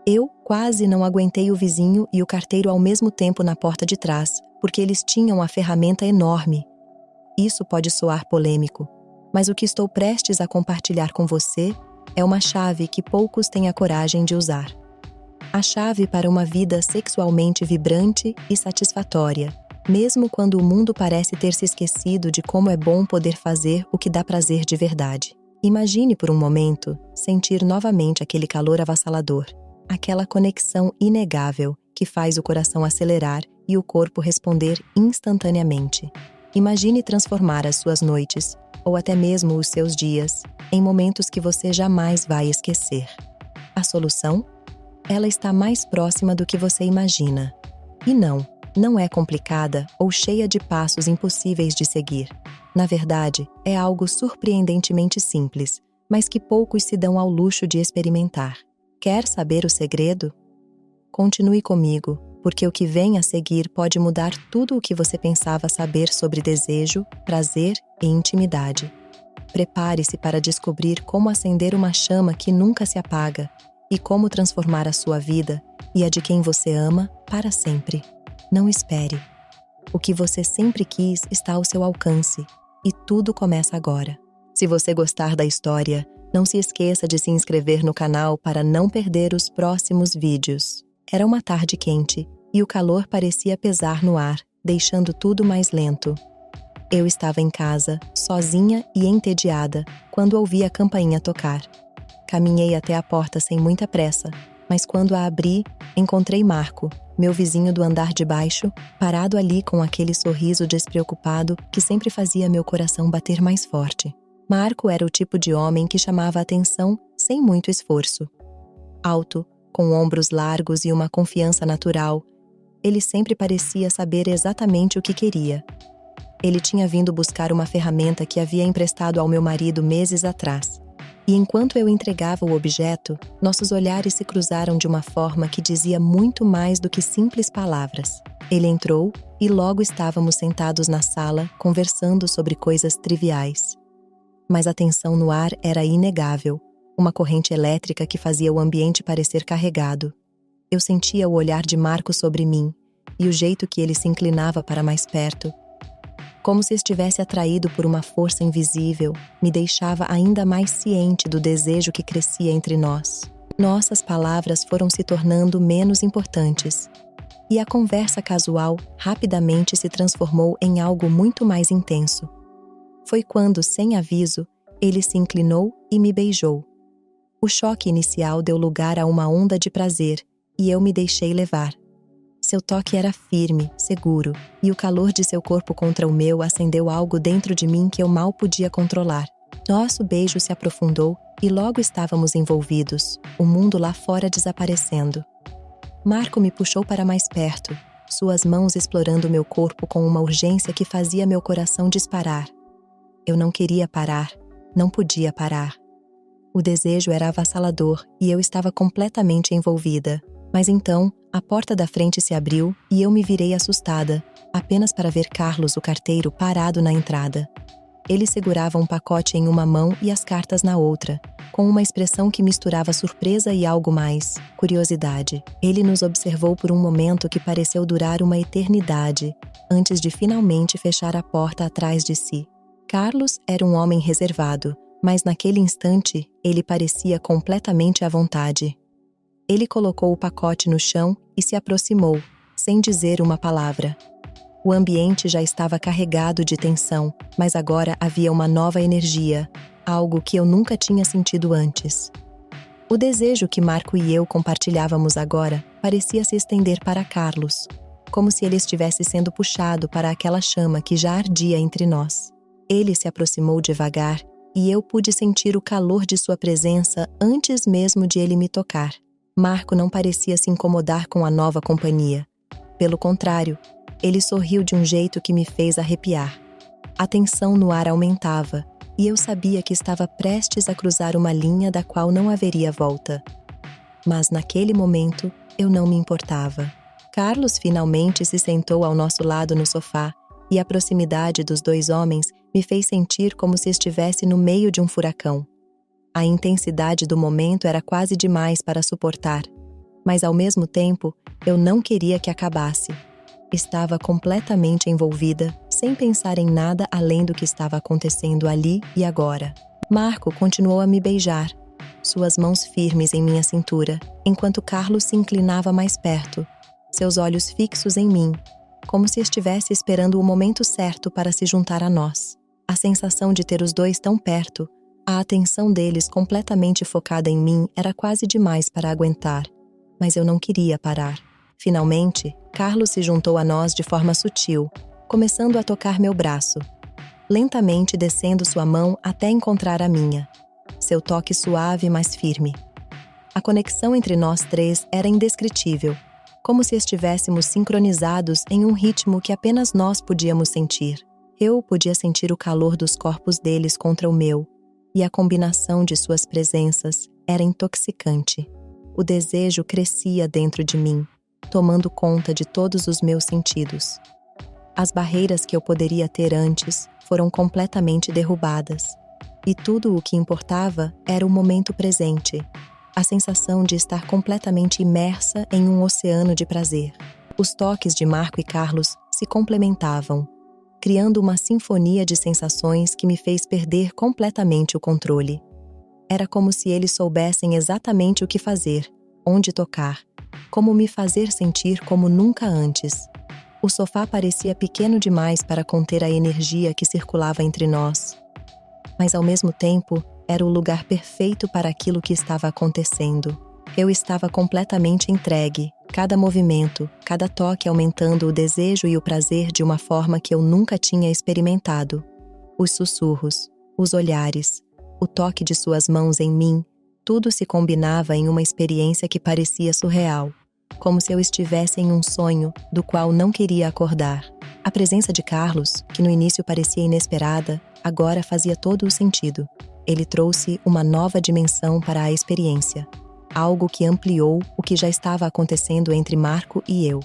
Eu quase não aguentei o vizinho e o carteiro ao mesmo tempo na porta de trás, porque eles tinham a ferramenta enorme. Isso pode soar polêmico, mas o que estou prestes a compartilhar com você é uma chave que poucos têm a coragem de usar. A chave para uma vida sexualmente vibrante e satisfatória, mesmo quando o mundo parece ter se esquecido de como é bom poder fazer o que dá prazer de verdade. Imagine por um momento sentir novamente aquele calor avassalador, aquela conexão inegável que faz o coração acelerar e o corpo responder instantaneamente. Imagine transformar as suas noites, ou até mesmo os seus dias, em momentos que você jamais vai esquecer. A solução? Ela está mais próxima do que você imagina. E não é complicada ou cheia de passos impossíveis de seguir. Na verdade, é algo surpreendentemente simples, mas que poucos se dão ao luxo de experimentar. Quer saber o segredo? Continue comigo, porque o que vem a seguir pode mudar tudo o que você pensava saber sobre desejo, prazer e intimidade. Prepare-se para descobrir como acender uma chama que nunca se apaga e como transformar a sua vida e a de quem você ama para sempre. Não espere. O que você sempre quis está ao seu alcance e tudo começa agora. Se você gostar da história, não se esqueça de se inscrever no canal para não perder os próximos vídeos. Era uma tarde quente e o calor parecia pesar no ar, deixando tudo mais lento. Eu estava em casa, sozinha e entediada, quando ouvi a campainha tocar. Caminhei até a porta sem muita pressa, mas quando a abri, encontrei Marco, meu vizinho do andar de baixo, parado ali com aquele sorriso despreocupado que sempre fazia meu coração bater mais forte. Marco era o tipo de homem que chamava a atenção sem muito esforço. Alto, com ombros largos e uma confiança natural, ele sempre parecia saber exatamente o que queria. Ele tinha vindo buscar uma ferramenta que havia emprestado ao meu marido meses atrás. E enquanto eu entregava o objeto, nossos olhares se cruzaram de uma forma que dizia muito mais do que simples palavras. Ele entrou e logo estávamos sentados na sala, conversando sobre coisas triviais. Mas a tensão no ar era inegável, uma corrente elétrica que fazia o ambiente parecer carregado. Eu sentia o olhar de Marco sobre mim, e o jeito que ele se inclinava para mais perto, como se estivesse atraído por uma força invisível, me deixava ainda mais ciente do desejo que crescia entre nós. Nossas palavras foram se tornando menos importantes, e a conversa casual rapidamente se transformou em algo muito mais intenso. Foi quando, sem aviso, ele se inclinou e me beijou. O choque inicial deu lugar a uma onda de prazer, e eu me deixei levar. Seu toque era firme, seguro, e o calor de seu corpo contra o meu acendeu algo dentro de mim que eu mal podia controlar. Nosso beijo se aprofundou e logo estávamos envolvidos, o mundo lá fora desaparecendo. Marco me puxou para mais perto, suas mãos explorando meu corpo com uma urgência que fazia meu coração disparar. Eu não queria parar, não podia parar. O desejo era avassalador e eu estava completamente envolvida. Mas então, a porta da frente se abriu e eu me virei assustada, apenas para ver Carlos, o carteiro, parado na entrada. Ele segurava um pacote em uma mão e as cartas na outra, com uma expressão que misturava surpresa e algo mais, curiosidade. Ele nos observou por um momento que pareceu durar uma eternidade, antes de finalmente fechar a porta atrás de si. Carlos era um homem reservado, mas naquele instante ele parecia completamente à vontade. Ele colocou o pacote no chão e se aproximou, sem dizer uma palavra. O ambiente já estava carregado de tensão, mas agora havia uma nova energia, algo que eu nunca tinha sentido antes. O desejo que Marco e eu compartilhávamos agora parecia se estender para Carlos, como se ele estivesse sendo puxado para aquela chama que já ardia entre nós. Ele se aproximou devagar e eu pude sentir o calor de sua presença antes mesmo de ele me tocar. Marco não parecia se incomodar com a nova companhia. Pelo contrário, ele sorriu de um jeito que me fez arrepiar. A tensão no ar aumentava, e eu sabia que estava prestes a cruzar uma linha da qual não haveria volta. Mas naquele momento, eu não me importava. Carlos finalmente se sentou ao nosso lado no sofá, e a proximidade dos dois homens me fez sentir como se estivesse no meio de um furacão. A intensidade do momento era quase demais para suportar. Mas ao mesmo tempo, eu não queria que acabasse. Estava completamente envolvida, sem pensar em nada além do que estava acontecendo ali e agora. Marco continuou a me beijar, suas mãos firmes em minha cintura, enquanto Carlos se inclinava mais perto, seus olhos fixos em mim, como se estivesse esperando o momento certo para se juntar a nós. A sensação de ter os dois tão perto, a atenção deles completamente focada em mim era quase demais para aguentar, mas eu não queria parar. Finalmente, Carlos se juntou a nós de forma sutil, começando a tocar meu braço, lentamente descendo sua mão até encontrar a minha. Seu toque suave, mas firme. A conexão entre nós três era indescritível, como se estivéssemos sincronizados em um ritmo que apenas nós podíamos sentir. Eu podia sentir o calor dos corpos deles contra o meu, e a combinação de suas presenças era intoxicante. O desejo crescia dentro de mim, tomando conta de todos os meus sentidos. As barreiras que eu poderia ter antes foram completamente derrubadas, e tudo o que importava era o momento presente, a sensação de estar completamente imersa em um oceano de prazer. Os toques de Marco e Carlos se complementavam, criando uma sinfonia de sensações que me fez perder completamente o controle. Era como se eles soubessem exatamente o que fazer, onde tocar, como me fazer sentir como nunca antes. O sofá parecia pequeno demais para conter a energia que circulava entre nós. Mas ao mesmo tempo, era o lugar perfeito para aquilo que estava acontecendo. Eu estava completamente entregue, cada movimento, cada toque aumentando o desejo e o prazer de uma forma que eu nunca tinha experimentado. Os sussurros, os olhares, o toque de suas mãos em mim, tudo se combinava em uma experiência que parecia surreal, como se eu estivesse em um sonho do qual não queria acordar. A presença de Carlos, que no início parecia inesperada, agora fazia todo o sentido. Ele trouxe uma nova dimensão para a experiência, algo que ampliou o que já estava acontecendo entre Marco e eu.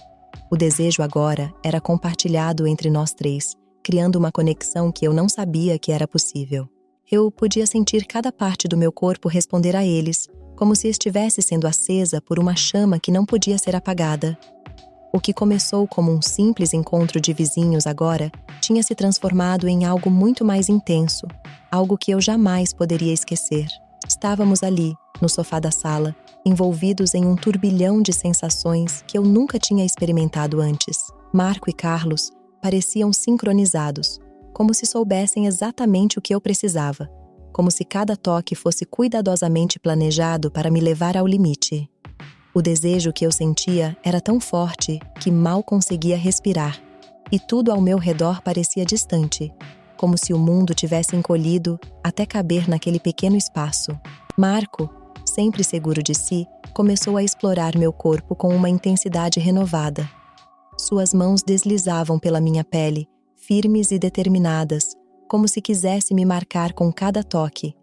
O desejo agora era compartilhado entre nós três, criando uma conexão que eu não sabia que era possível. Eu podia sentir cada parte do meu corpo responder a eles, como se estivesse sendo acesa por uma chama que não podia ser apagada. O que começou como um simples encontro de vizinhos agora tinha se transformado em algo muito mais intenso, algo que eu jamais poderia esquecer. Estávamos ali, no sofá da sala, envolvidos em um turbilhão de sensações que eu nunca tinha experimentado antes. Marco e Carlos pareciam sincronizados, como se soubessem exatamente o que eu precisava, como se cada toque fosse cuidadosamente planejado para me levar ao limite. O desejo que eu sentia era tão forte que mal conseguia respirar, e tudo ao meu redor parecia distante, como se o mundo tivesse encolhido até caber naquele pequeno espaço. Marco, sempre seguro de si, começou a explorar meu corpo com uma intensidade renovada. Suas mãos deslizavam pela minha pele, firmes e determinadas, como se quisesse me marcar com cada toque.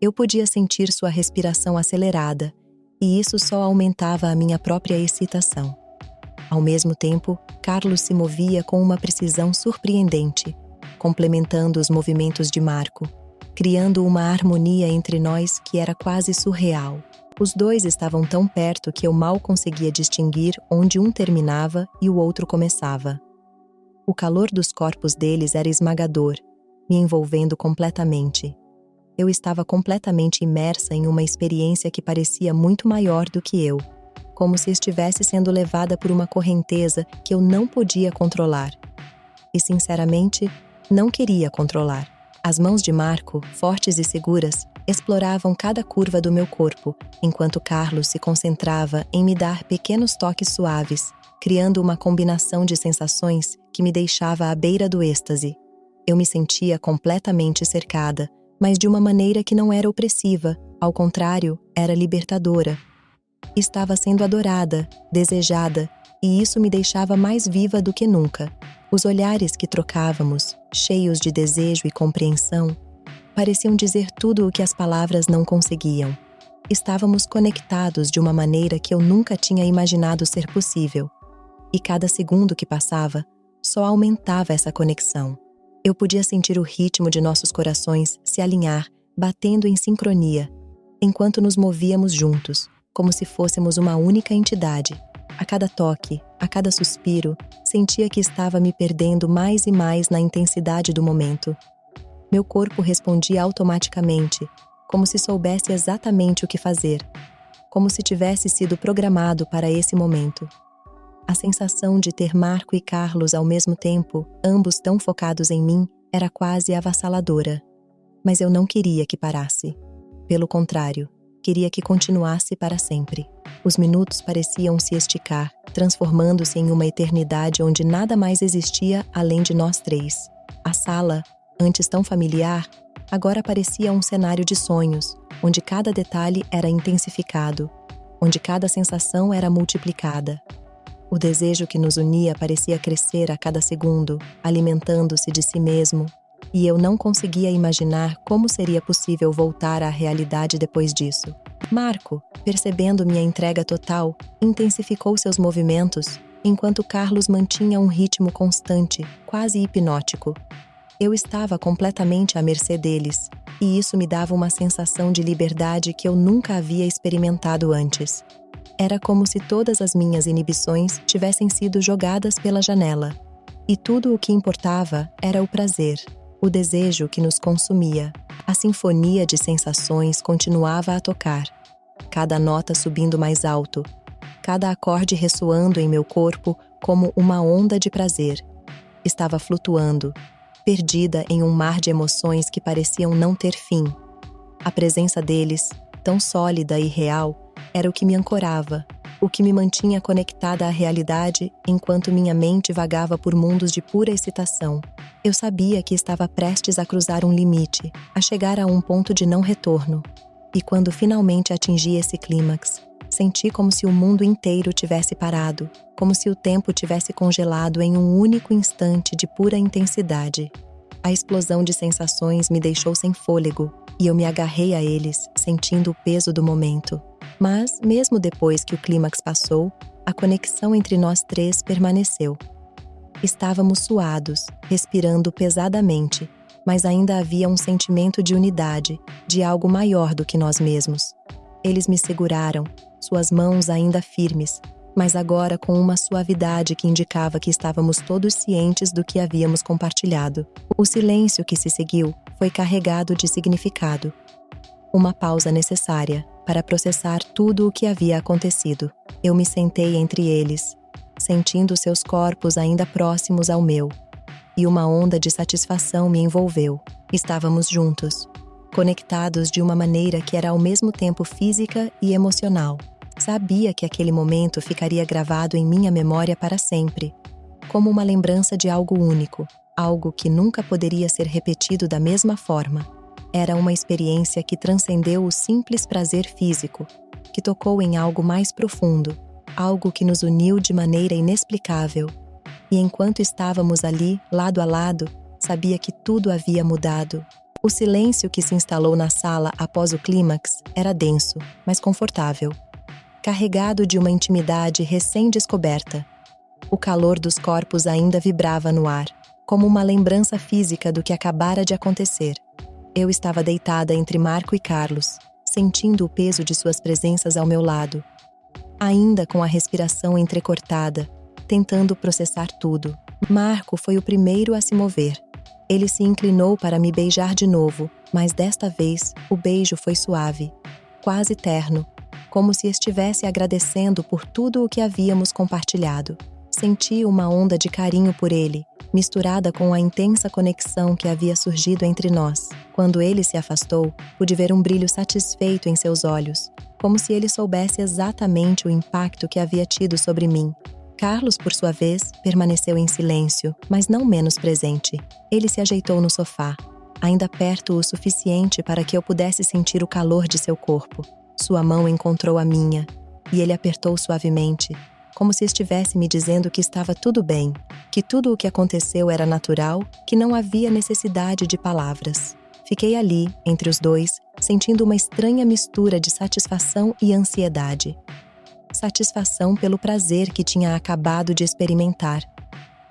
Eu podia sentir sua respiração acelerada, e isso só aumentava a minha própria excitação. Ao mesmo tempo, Carlos se movia com uma precisão surpreendente, complementando os movimentos de Marco, criando uma harmonia entre nós que era quase surreal. Os dois estavam tão perto que eu mal conseguia distinguir onde um terminava e o outro começava. O calor dos corpos deles era esmagador, me envolvendo completamente. Eu estava completamente imersa em uma experiência que parecia muito maior do que eu, como se estivesse sendo levada por uma correnteza que eu não podia controlar. E, sinceramente, não queria controlar. As mãos de Marco, fortes e seguras, exploravam cada curva do meu corpo, enquanto Carlos se concentrava em me dar pequenos toques suaves, criando uma combinação de sensações que me deixava à beira do êxtase. Eu me sentia completamente cercada, mas de uma maneira que não era opressiva, ao contrário, era libertadora. Estava sendo adorada, desejada, e isso me deixava mais viva do que nunca. Os olhares que trocávamos, cheios de desejo e compreensão, pareciam dizer tudo o que as palavras não conseguiam. Estávamos conectados de uma maneira que eu nunca tinha imaginado ser possível. E cada segundo que passava, só aumentava essa conexão. Eu podia sentir o ritmo de nossos corações se alinhar, batendo em sincronia, enquanto nos movíamos juntos, como se fôssemos uma única entidade. A cada toque, a cada suspiro, sentia que estava me perdendo mais e mais na intensidade do momento. Meu corpo respondia automaticamente, como se soubesse exatamente o que fazer, como se tivesse sido programado para esse momento. A sensação de ter Marco e Carlos ao mesmo tempo, ambos tão focados em mim, era quase avassaladora. Mas eu não queria que parasse. Pelo contrário, queria que continuasse para sempre. Os minutos pareciam se esticar, transformando-se em uma eternidade onde nada mais existia além de nós três. A sala, antes tão familiar, agora parecia um cenário de sonhos, onde cada detalhe era intensificado, onde cada sensação era multiplicada. O desejo que nos unia parecia crescer a cada segundo, alimentando-se de si mesmo, e eu não conseguia imaginar como seria possível voltar à realidade depois disso. Marco, percebendo minha entrega total, intensificou seus movimentos, enquanto Carlos mantinha um ritmo constante, quase hipnótico. Eu estava completamente à mercê deles, e isso me dava uma sensação de liberdade que eu nunca havia experimentado antes. Era como se todas as minhas inibições tivessem sido jogadas pela janela. E tudo o que importava era o prazer, o desejo que nos consumia. A sinfonia de sensações continuava a tocar, cada nota subindo mais alto, cada acorde ressoando em meu corpo como uma onda de prazer. Estava flutuando, perdida em um mar de emoções que pareciam não ter fim. A presença deles, tão sólida e real, era o que me ancorava, o que me mantinha conectada à realidade enquanto minha mente vagava por mundos de pura excitação. Eu sabia que estava prestes a cruzar um limite, a chegar a um ponto de não retorno. E quando finalmente atingi esse clímax, senti como se o mundo inteiro tivesse parado, como se o tempo tivesse congelado em um único instante de pura intensidade. A explosão de sensações me deixou sem fôlego, e eu me agarrei a eles, sentindo o peso do momento. Mas, mesmo depois que o clímax passou, a conexão entre nós três permaneceu. Estávamos suados, respirando pesadamente, mas ainda havia um sentimento de unidade, de algo maior do que nós mesmos. Eles me seguraram, suas mãos ainda firmes, mas agora com uma suavidade que indicava que estávamos todos cientes do que havíamos compartilhado. O silêncio que se seguiu foi carregado de significado. Uma pausa necessária para processar tudo o que havia acontecido. Eu me sentei entre eles, sentindo seus corpos ainda próximos ao meu, e uma onda de satisfação me envolveu. Estávamos juntos, conectados de uma maneira que era ao mesmo tempo física e emocional. Sabia que aquele momento ficaria gravado em minha memória para sempre, como uma lembrança de algo único, algo que nunca poderia ser repetido da mesma forma. Era uma experiência que transcendeu o simples prazer físico, que tocou em algo mais profundo, algo que nos uniu de maneira inexplicável. E enquanto estávamos ali, lado a lado, sabia que tudo havia mudado. O silêncio que se instalou na sala após o clímax era denso, mas confortável, carregado de uma intimidade recém-descoberta. O calor dos corpos ainda vibrava no ar, como uma lembrança física do que acabara de acontecer. Eu estava deitada entre Marco e Carlos, sentindo o peso de suas presenças ao meu lado, ainda com a respiração entrecortada, tentando processar tudo. Marco foi o primeiro a se mover. Ele se inclinou para me beijar de novo, mas desta vez o beijo foi suave, quase terno, como se estivesse agradecendo por tudo o que havíamos compartilhado. Senti uma onda de carinho por ele, misturada com a intensa conexão que havia surgido entre nós. Quando ele se afastou, pude ver um brilho satisfeito em seus olhos, como se ele soubesse exatamente o impacto que havia tido sobre mim. Carlos, por sua vez, permaneceu em silêncio, mas não menos presente. Ele se ajeitou no sofá, ainda perto o suficiente para que eu pudesse sentir o calor de seu corpo. Sua mão encontrou a minha, e ele apertou suavemente, como se estivesse me dizendo que estava tudo bem, que tudo o que aconteceu era natural, que não havia necessidade de palavras. Fiquei ali, entre os dois, sentindo uma estranha mistura de satisfação e ansiedade. Satisfação pelo prazer que tinha acabado de experimentar,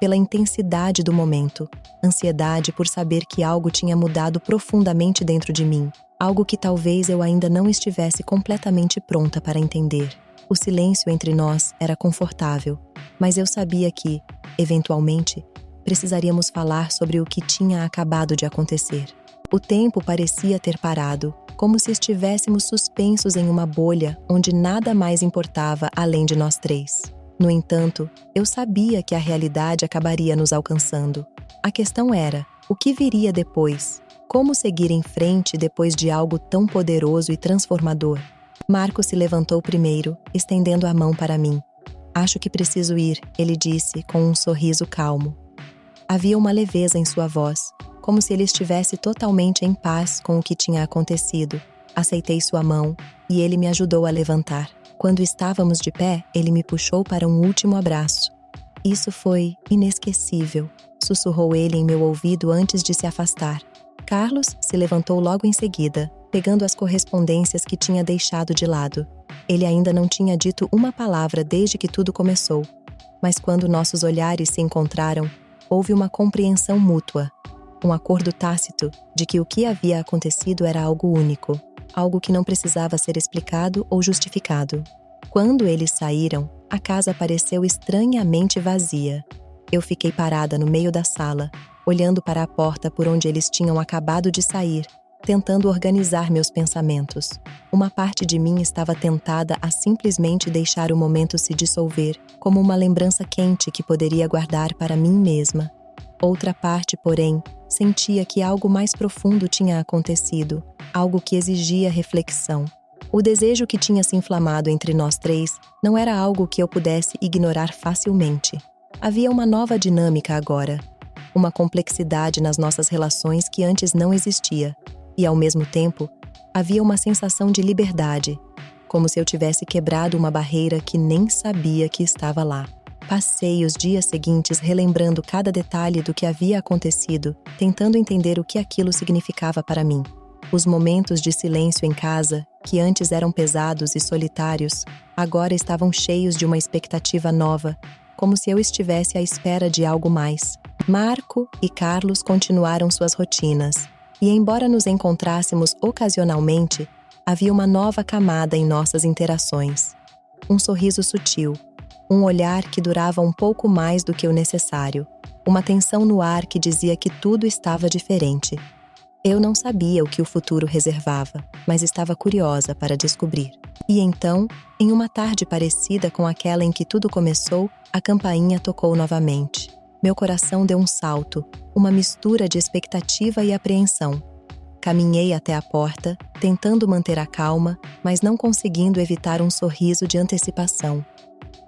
pela intensidade do momento, ansiedade por saber que algo tinha mudado profundamente dentro de mim. Algo que talvez eu ainda não estivesse completamente pronta para entender. O silêncio entre nós era confortável, mas eu sabia que, eventualmente, precisaríamos falar sobre o que tinha acabado de acontecer. O tempo parecia ter parado, como se estivéssemos suspensos em uma bolha onde nada mais importava além de nós três. No entanto, eu sabia que a realidade acabaria nos alcançando. A questão era, o que viria depois? Como seguir em frente depois de algo tão poderoso e transformador? Marco se levantou primeiro, estendendo a mão para mim. Acho que preciso ir, ele disse, com um sorriso calmo. Havia uma leveza em sua voz, como se ele estivesse totalmente em paz com o que tinha acontecido. Aceitei sua mão e ele me ajudou a levantar. Quando estávamos de pé, ele me puxou para um último abraço. Isso foi inesquecível, sussurrou ele em meu ouvido antes de se afastar. Carlos se levantou logo em seguida, pegando as correspondências que tinha deixado de lado. Ele ainda não tinha dito uma palavra desde que tudo começou, mas quando nossos olhares se encontraram, houve uma compreensão mútua, um acordo tácito de que o que havia acontecido era algo único, algo que não precisava ser explicado ou justificado. Quando eles saíram, a casa pareceu estranhamente vazia. Eu fiquei parada no meio da sala, olhando para a porta por onde eles tinham acabado de sair, tentando organizar meus pensamentos. Uma parte de mim estava tentada a simplesmente deixar o momento se dissolver, como uma lembrança quente que poderia guardar para mim mesma. Outra parte, porém, sentia que algo mais profundo tinha acontecido, algo que exigia reflexão. O desejo que tinha se inflamado entre nós três não era algo que eu pudesse ignorar facilmente. Havia uma nova dinâmica agora, uma complexidade nas nossas relações que antes não existia, e ao mesmo tempo, havia uma sensação de liberdade, como se eu tivesse quebrado uma barreira que nem sabia que estava lá. Passei os dias seguintes relembrando cada detalhe do que havia acontecido, tentando entender o que aquilo significava para mim. Os momentos de silêncio em casa, que antes eram pesados e solitários, agora estavam cheios de uma expectativa nova, como se eu estivesse à espera de algo mais. Marco e Carlos continuaram suas rotinas, e embora nos encontrássemos ocasionalmente, havia uma nova camada em nossas interações. Um sorriso sutil, um olhar que durava um pouco mais do que o necessário, uma tensão no ar que dizia que tudo estava diferente. Eu não sabia o que o futuro reservava, mas estava curiosa para descobrir. E então, em uma tarde parecida com aquela em que tudo começou, a campainha tocou novamente. Meu coração deu um salto, uma mistura de expectativa e apreensão. Caminhei até a porta, tentando manter a calma, mas não conseguindo evitar um sorriso de antecipação.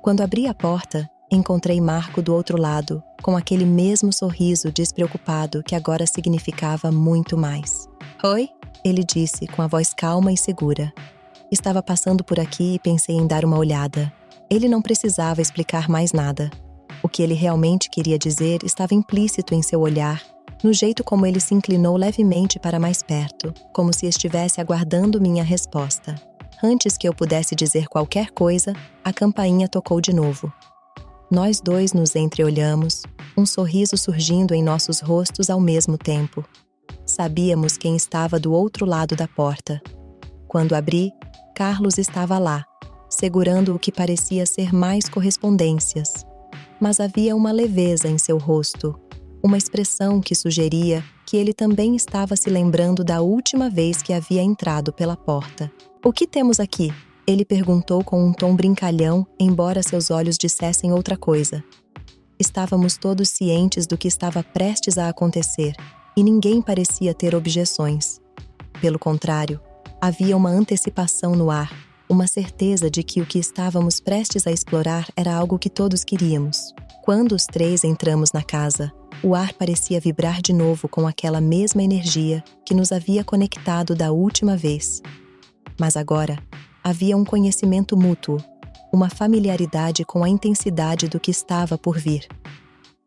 Quando abri a porta, encontrei Marco do outro lado, com aquele mesmo sorriso despreocupado que agora significava muito mais. "Oi?", ele disse com a voz calma e segura. Estava passando por aqui e pensei em dar uma olhada. Ele não precisava explicar mais nada. O que ele realmente queria dizer estava implícito em seu olhar, no jeito como ele se inclinou levemente para mais perto, como se estivesse aguardando minha resposta. Antes que eu pudesse dizer qualquer coisa, a campainha tocou de novo. Nós dois nos entreolhamos, um sorriso surgindo em nossos rostos ao mesmo tempo. Sabíamos quem estava do outro lado da porta. Quando abri, Carlos estava lá, segurando o que parecia ser mais correspondências. Mas havia uma leveza em seu rosto, uma expressão que sugeria que ele também estava se lembrando da última vez que havia entrado pela porta. "O que temos aqui?", ele perguntou com um tom brincalhão, embora seus olhos dissessem outra coisa. Estávamos todos cientes do que estava prestes a acontecer, e ninguém parecia ter objeções. Pelo contrário, havia uma antecipação no ar, uma certeza de que o que estávamos prestes a explorar era algo que todos queríamos. Quando os três entramos na casa, o ar parecia vibrar de novo com aquela mesma energia que nos havia conectado da última vez. Mas agora, havia um conhecimento mútuo, uma familiaridade com a intensidade do que estava por vir.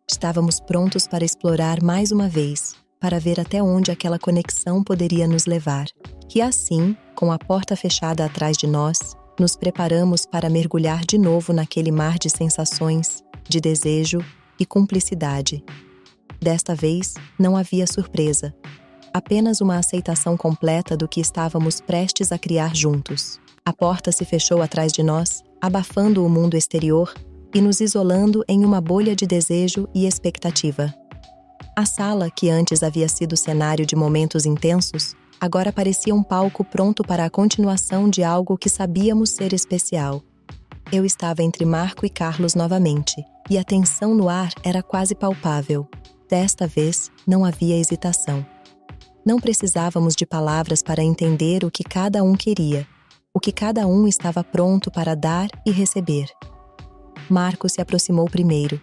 Estávamos prontos para explorar mais uma vez, para ver até onde aquela conexão poderia nos levar. E assim, com a porta fechada atrás de nós, nos preparamos para mergulhar de novo naquele mar de sensações, de desejo e cumplicidade. Desta vez, não havia surpresa. apenas uma aceitação completa do que estávamos prestes a criar juntos. A porta se fechou atrás de nós, abafando o mundo exterior e nos isolando em uma bolha de desejo e expectativa. A sala, que antes havia sido cenário de momentos intensos, agora parecia um palco pronto para a continuação de algo que sabíamos ser especial. Eu estava entre Marco e Carlos novamente, e a tensão no ar era quase palpável. Desta vez, não havia hesitação. Não precisávamos de palavras para entender o que cada um queria, o que cada um estava pronto para dar e receber. Marco se aproximou primeiro,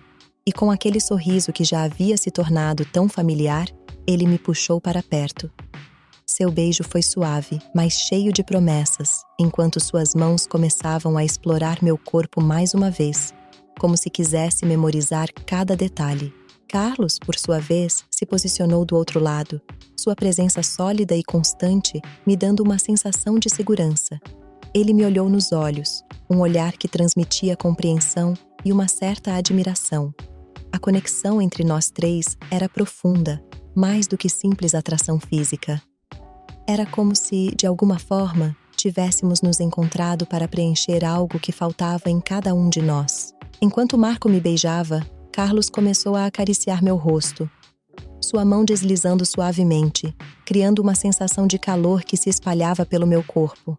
e com aquele sorriso que já havia se tornado tão familiar, ele me puxou para perto. Seu beijo foi suave, mas cheio de promessas, enquanto suas mãos começavam a explorar meu corpo mais uma vez, como se quisesse memorizar cada detalhe. Carlos, por sua vez, se posicionou do outro lado, sua presença sólida e constante me dando uma sensação de segurança. Ele me olhou nos olhos, um olhar que transmitia compreensão e uma certa admiração. A conexão entre nós três era profunda, mais do que simples atração física. Era como se, de alguma forma, tivéssemos nos encontrado para preencher algo que faltava em cada um de nós. Enquanto Marco me beijava, Carlos começou a acariciar meu rosto, sua mão deslizando suavemente, criando uma sensação de calor que se espalhava pelo meu corpo.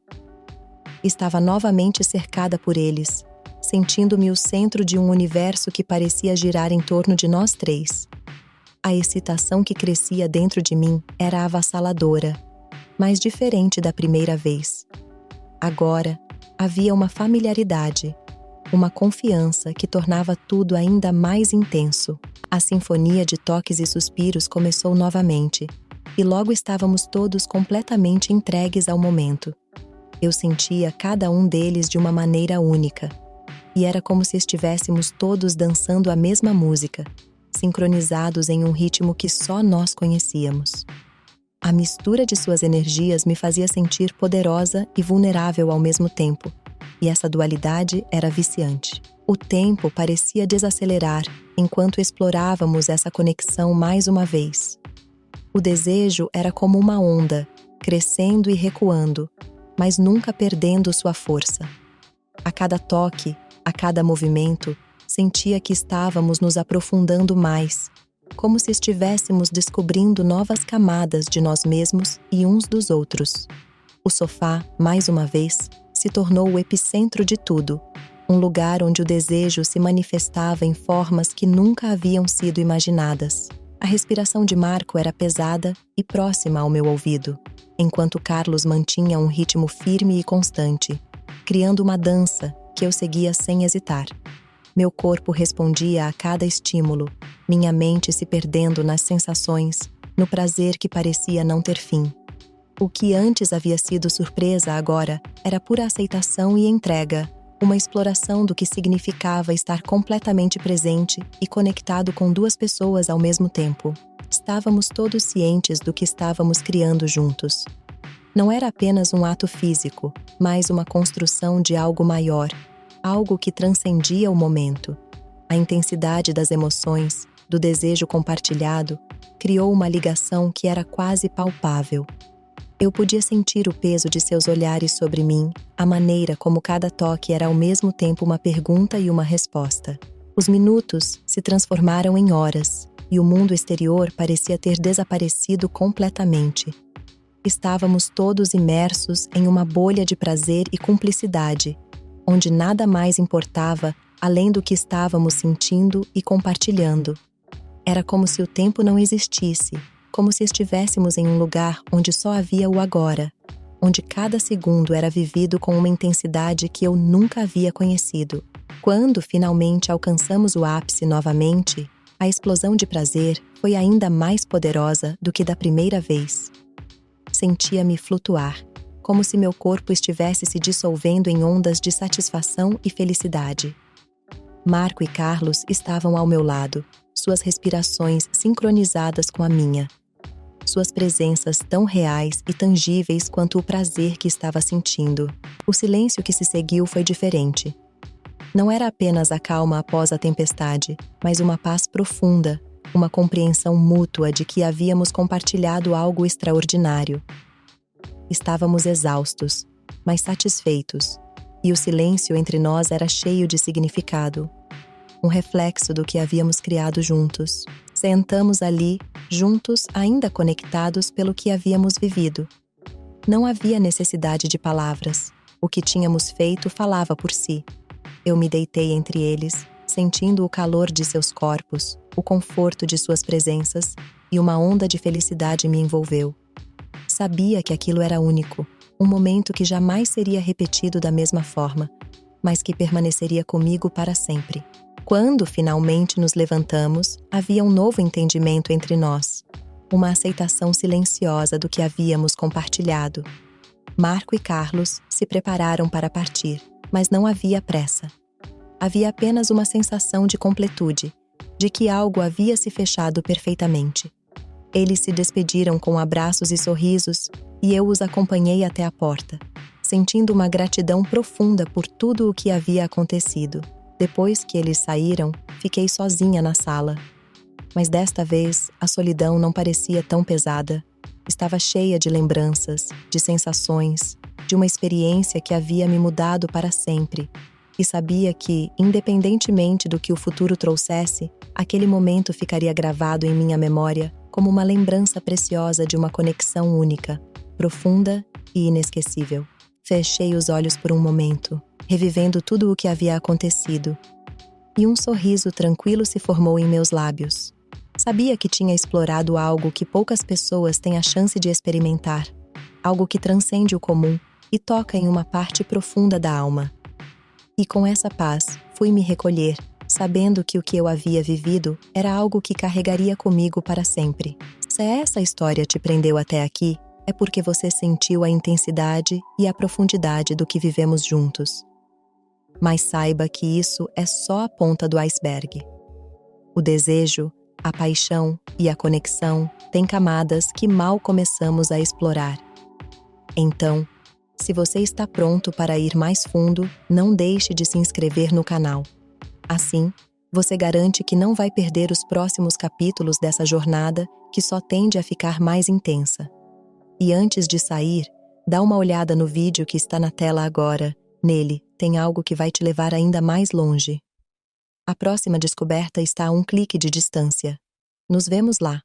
Estava novamente cercada por eles, sentindo-me o centro de um universo que parecia girar em torno de nós três. A excitação que crescia dentro de mim era avassaladora, mas diferente da primeira vez. Agora, havia uma familiaridade, uma confiança que tornava tudo ainda mais intenso. A sinfonia de toques e suspiros começou novamente, e logo estávamos todos completamente entregues ao momento. Eu sentia cada um deles de uma maneira única, e era como se estivéssemos todos dançando a mesma música, sincronizados em um ritmo que só nós conhecíamos. A mistura de suas energias me fazia sentir poderosa e vulnerável ao mesmo tempo, e essa dualidade era viciante. O tempo parecia desacelerar enquanto explorávamos essa conexão mais uma vez. O desejo era como uma onda, crescendo e recuando, mas nunca perdendo sua força. A cada toque, a cada movimento, sentia que estávamos nos aprofundando mais, como se estivéssemos descobrindo novas camadas de nós mesmos e uns dos outros. O sofá, mais uma vez, se tornou o epicentro de tudo, um lugar onde o desejo se manifestava em formas que nunca haviam sido imaginadas. A respiração de Marco era pesada e próxima ao meu ouvido, enquanto Carlos mantinha um ritmo firme e constante, criando uma dança que eu seguia sem hesitar. Meu corpo respondia a cada estímulo, minha mente se perdendo nas sensações, no prazer que parecia não ter fim. O que antes havia sido surpresa agora era pura aceitação e entrega, uma exploração do que significava estar completamente presente e conectado com duas pessoas ao mesmo tempo. Estávamos todos cientes do que estávamos criando juntos. Não era apenas um ato físico, mas uma construção de algo maior, algo que transcendia o momento. A intensidade das emoções, do desejo compartilhado, criou uma ligação que era quase palpável. Eu podia sentir o peso de seus olhares sobre mim, a maneira como cada toque era ao mesmo tempo uma pergunta e uma resposta. Os minutos se transformaram em horas, e o mundo exterior parecia ter desaparecido completamente. Estávamos todos imersos em uma bolha de prazer e cumplicidade, onde nada mais importava além do que estávamos sentindo e compartilhando. Era como se o tempo não existisse, como se estivéssemos em um lugar onde só havia o agora, onde cada segundo era vivido com uma intensidade que eu nunca havia conhecido. Quando finalmente alcançamos o ápice novamente, a explosão de prazer foi ainda mais poderosa do que da primeira vez. Sentia-me flutuar, como se meu corpo estivesse se dissolvendo em ondas de satisfação e felicidade. Marco e Carlos estavam ao meu lado, suas respirações sincronizadas com a minha. Suas presenças tão reais e tangíveis quanto o prazer que estava sentindo. O silêncio que se seguiu foi diferente. Não era apenas a calma após a tempestade, mas uma paz profunda, uma compreensão mútua de que havíamos compartilhado algo extraordinário. Estávamos exaustos, mas satisfeitos, e o silêncio entre nós era cheio de significado, um reflexo do que havíamos criado juntos. Sentamos ali, juntos, ainda conectados pelo que havíamos vivido. Não havia necessidade de palavras. O que tínhamos feito falava por si. Eu me deitei entre eles, sentindo o calor de seus corpos, o conforto de suas presenças, e uma onda de felicidade me envolveu. Sabia que aquilo era único, um momento que jamais seria repetido da mesma forma, mas que permaneceria comigo para sempre. Quando finalmente nos levantamos, havia um novo entendimento entre nós, uma aceitação silenciosa do que havíamos compartilhado. Marco e Carlos se prepararam para partir, mas não havia pressa. Havia apenas uma sensação de completude, de que algo havia se fechado perfeitamente. Eles se despediram com abraços e sorrisos, e eu os acompanhei até a porta, sentindo uma gratidão profunda por tudo o que havia acontecido. Depois que eles saíram, fiquei sozinha na sala. Mas desta vez, a solidão não parecia tão pesada. Estava cheia de lembranças, de sensações, de uma experiência que havia me mudado para sempre. E sabia que, independentemente do que o futuro trouxesse, aquele momento ficaria gravado em minha memória como uma lembrança preciosa de uma conexão única, profunda e inesquecível. Fechei os olhos por um momento, revivendo tudo o que havia acontecido. E um sorriso tranquilo se formou em meus lábios. Sabia que tinha explorado algo que poucas pessoas têm a chance de experimentar, algo que transcende o comum e toca em uma parte profunda da alma. E com essa paz, fui me recolher, sabendo que o que eu havia vivido era algo que carregaria comigo para sempre. Se essa história te prendeu até aqui, é porque você sentiu a intensidade e a profundidade do que vivemos juntos. Mas saiba que isso é só a ponta do iceberg. O desejo, a paixão e a conexão têm camadas que mal começamos a explorar. Então, se você está pronto para ir mais fundo, não deixe de se inscrever no canal. Assim, você garante que não vai perder os próximos capítulos dessa jornada que só tende a ficar mais intensa. E antes de sair, dá uma olhada no vídeo que está na tela agora. Nele, tem algo que vai te levar ainda mais longe. A próxima descoberta está a um clique de distância. Nos vemos lá.